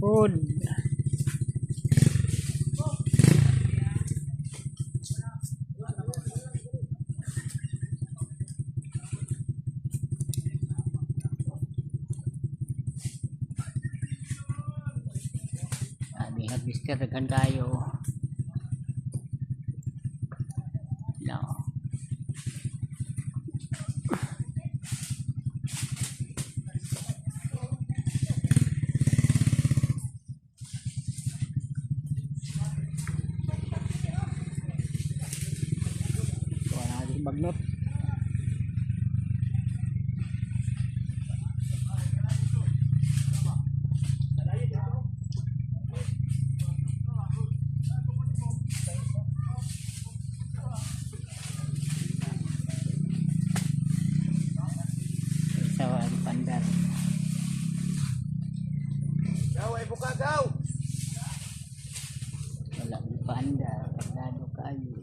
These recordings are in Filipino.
Food. Harvester daghan kayo. No. Wala din bagnot. Pandar. Gaw ay buka gaw. Wala di pandar, dado kayo.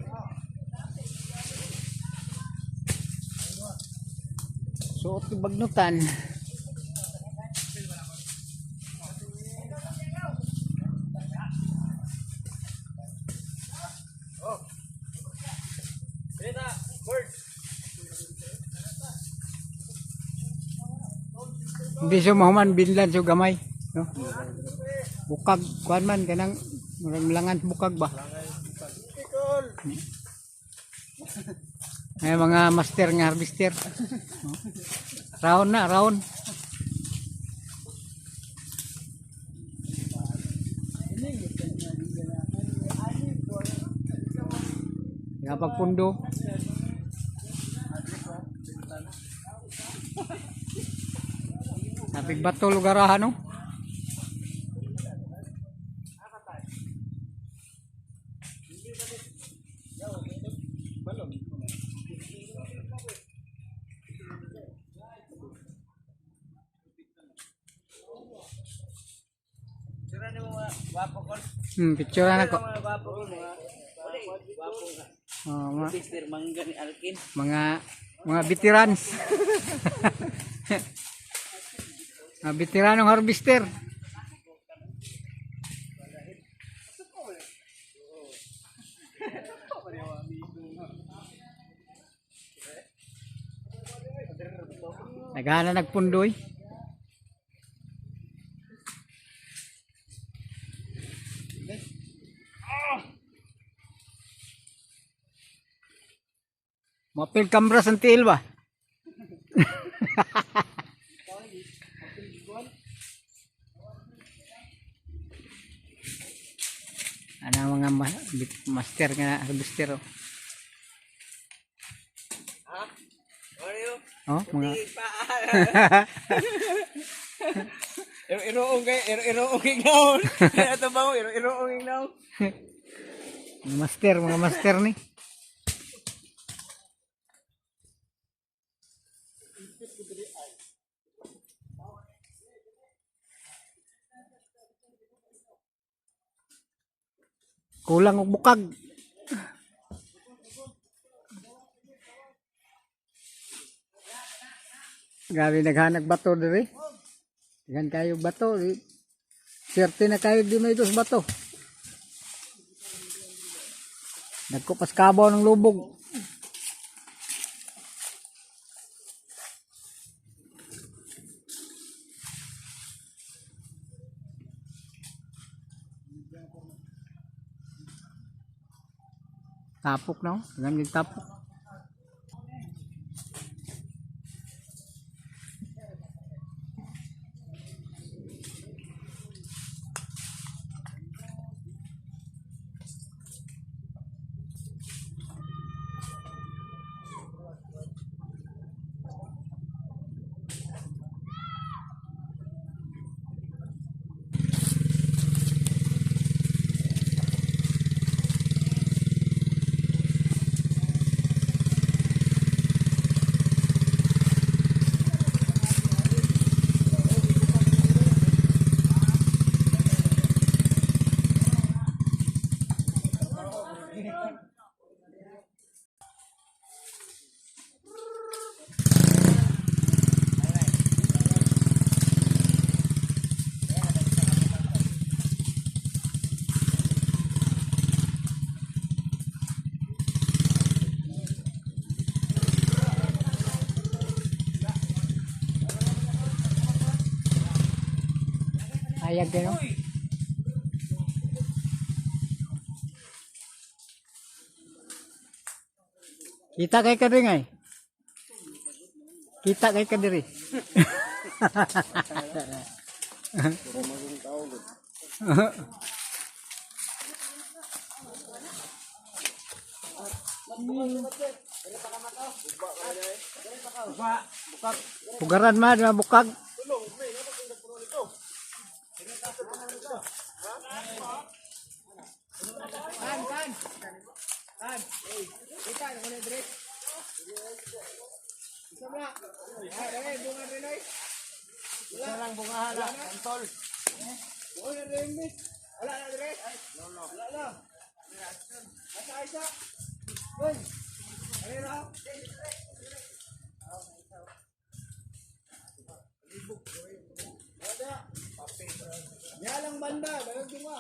Suot yung bagnutan. Oh. Dito, bird. Hindi siya mahuman binlan siya gamay, no? Bukag kuan man kanang langan bukag ba? Ay mga master nga harvester. Round na, round. Kapag pundo. Napig bato lugarahan no? Picture na ko. Oh, mga veterans. Mga veteranong harvester. Nagana nagpundoy. Mapil kamera sentil ba? Ano mga master nga harvester oh. Ha? Ano? Oh, mga Iro-iro okay now. Ito ba mo? Iro okay now. mga master ni. Kulang og bukag. Gabi naghanag bato diri. Daghan kayo bato. Swerte na kayo di may dos bato. Nagkupas kabaw ng lubog. Tapok no? Daghan yung tapok. Ayag kayo. Kita kay kadiri ngay. Kita kay kadiri. Pugaran man, mabukag. Yalang banda, dalang bunga.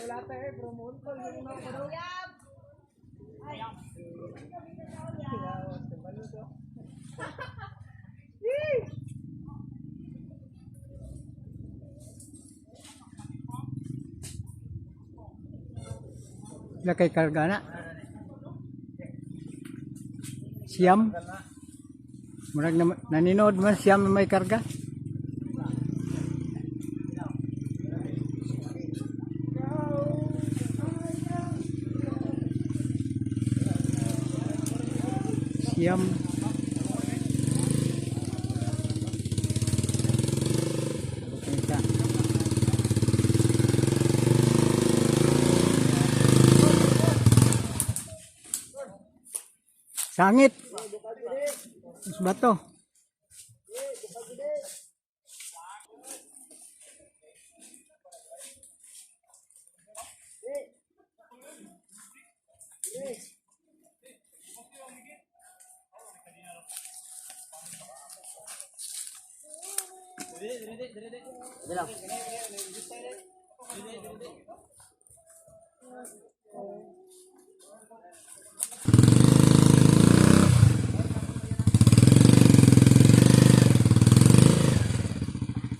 Wala tayo, promote ko yung mga daw. Sila kay karga na. Siyam. Murag na, naninood man siyam na may karga. Siyam. Kita. Sangit. Mas bato.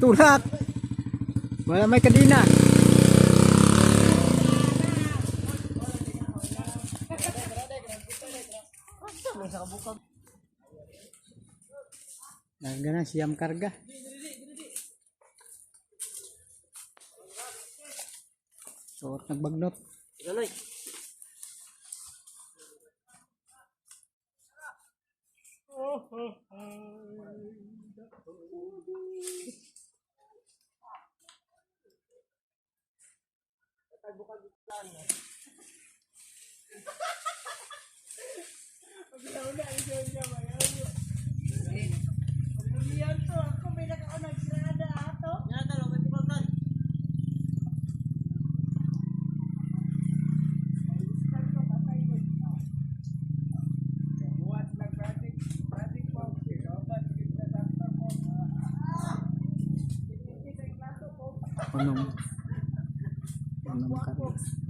Tulak. Wala may kadina. Karga na, siyam karga. Suot nagbagnot. Ganoy. Punong. Punong karga.